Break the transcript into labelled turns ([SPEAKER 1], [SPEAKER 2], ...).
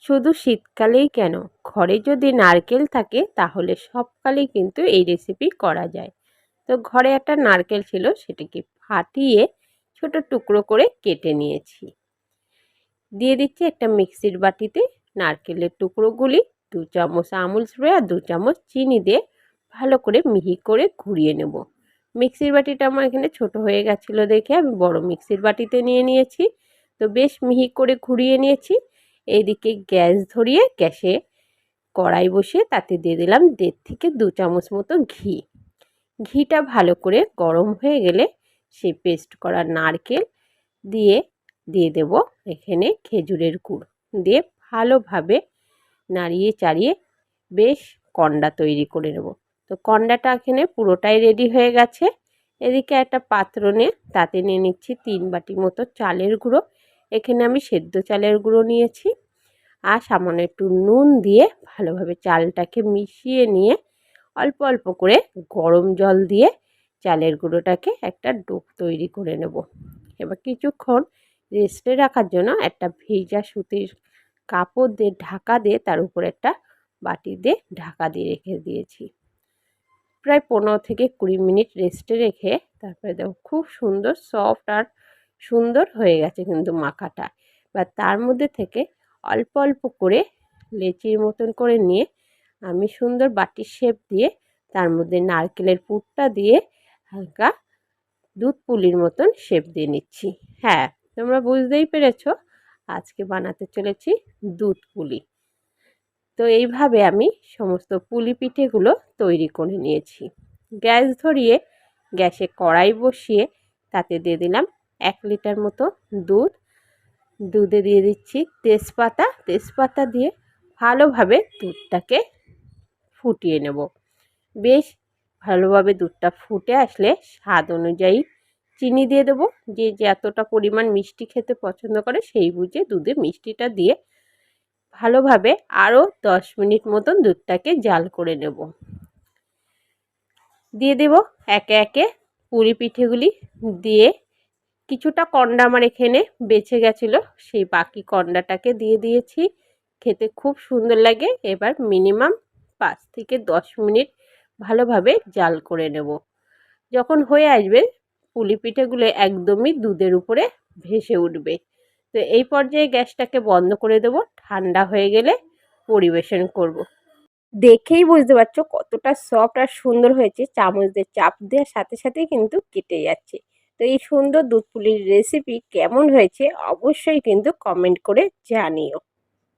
[SPEAKER 1] শুধু শীতকালেই কেন, ঘরে যদি নারকেল থাকে তাহলে সবকালেই কিন্তু এই রেসিপি করা যায়। তো ঘরে একটা নারকেল ছিল, সেটাকে ফাটিয়ে ছোট টুকরো করে কেটে নিয়েছি। দিয়ে দিচ্ছি একটা মিক্সির বাটিতে নারকেলের টুকরোগুলি, 2 চামচ আমুল স্প্রে আর 2 চামচ চিনি দিয়ে ভালো করে মিহি করে ঘুরিয়ে নেব। মিক্সির বাটিটা আমার এখানে ছোট হয়ে গেছিলো দেখে আমি বড় মিক্সির বাটিতে নিয়ে নিয়েছি। তো বেশ মিহি করে ঘুরিয়ে নিয়েছি। এইদিকে গ্যাস ধরিয়ে গ্যাসে কড়াই বসিয়ে তাতে দিয়ে দিলাম 1.5 থেকে 2 চামচ মতো ঘি। ঘিটা ভালো করে গরম হয়ে গেলে সেই পেস্ট করা নারকেল দিয়ে দেব এখানে খেজুরের গুড় দিয়ে ভালোভাবে নাড়িয়ে চাড়িয়ে বেশ কন্ডা তৈরি করে নেব। তো কন্ডাটা এখানে পুরোটাই রেডি হয়ে গেছে। এদিকে একটা পাত্র নিয়ে তাতে নিয়ে নিচ্ছি 3 বাটি মতো চালের গুঁড়ো। এখানে আমি সেদ্ধ চালের গুঁড়ো নিয়েছি আর সামান্য একটু নুন দিয়ে ভালোভাবে চালটাকে মিশিয়ে নিয়ে অল্প অল্প করে গরম জল দিয়ে চালের গুঁড়োটাকে একটা ডো তৈরি করে নেব। এবার কিছুক্ষণ রেস্টে রাখার জন্য একটা ভেজা সুতির কাপড় দিয়ে ঢাকা দিয়ে তার উপর একটা বাটি দিয়ে ঢাকা দিয়ে রেখে দিয়েছি। প্রায় 15 থেকে 20 মিনিট রেস্টে রেখে তারপরে দেখো খুব সুন্দর সফট আর সুন্দর হয়ে গেছে কিন্তু মাখাটা। বা তার মধ্যে থেকে অল্প অল্প করে লেচির মতন করে নিয়ে আমি সুন্দর বাটির শেপ দিয়ে তার মধ্যে নারকেলের পুরটা দিয়ে হালকা দুধ পুলির মতন শেপ দিয়ে নিচ্ছি। হ্যাঁ, তোমরা বুঝতেই পেরেছো, আজকে বানাতে চলেছি দুধ পুলি। তো এইভাবে আমি সমস্ত পুলি পিঠেগুলো তৈরি করে নিয়েছি। গ্যাস ধরিয়ে গ্যাসে কড়াই বসিয়ে তাতে দিয়ে দিলাম 1 লিটার মতো দুধ। দুধে দিয়ে দিচ্ছি তেজপাতা দিয়ে ভালোভাবে দুধটাকে ফুটিয়ে নেব। বেশ ভালোভাবে দুধটা ফুটে আসলে স্বাদ অনুযায়ী চিনি দিয়ে দেবো। যে যতটা পরিমাণ মিষ্টি খেতে পছন্দ করে সেই বুঝে দুধে মিষ্টিটা দিয়ে ভালোভাবে আরও 10 মিনিট মতন দুধটাকে জাল করে নেব। দিয়ে দেব একে একে পুরি পিঠেগুলি দিয়ে কিছুটা কন্ডা আমার এখানে বেঁচে গেছিলো, সেই বাকি কন্ডাটাকে দিয়ে দিয়েছি। খেতে খুব সুন্দর লাগে। এবার মিনিমাম 5 থেকে 10 মিনিট ভালোভাবে জাল করে নেব। যখন হয়ে আসবে পুলি পিঠেগুলো একদমই দুধের উপরে ভেসে উঠবে। তো এই পর্যায়ে গ্যাসটাকে বন্ধ করে দেব। ঠান্ডা হয়ে গেলে পরিবেশন করব। দেখেই বুঝতে পারছো কতটা সফট আর সুন্দর হয়েছে। চামচ দিয়ে চাপ দেওয়ার সাথে সাথেই কিন্তু কেটে যাচ্ছে। তো এই সুন্দর দুধ পুলির রেসিপি কেমন হয়েছে অবশ্যই কিন্তু কমেন্ট করে জানিও।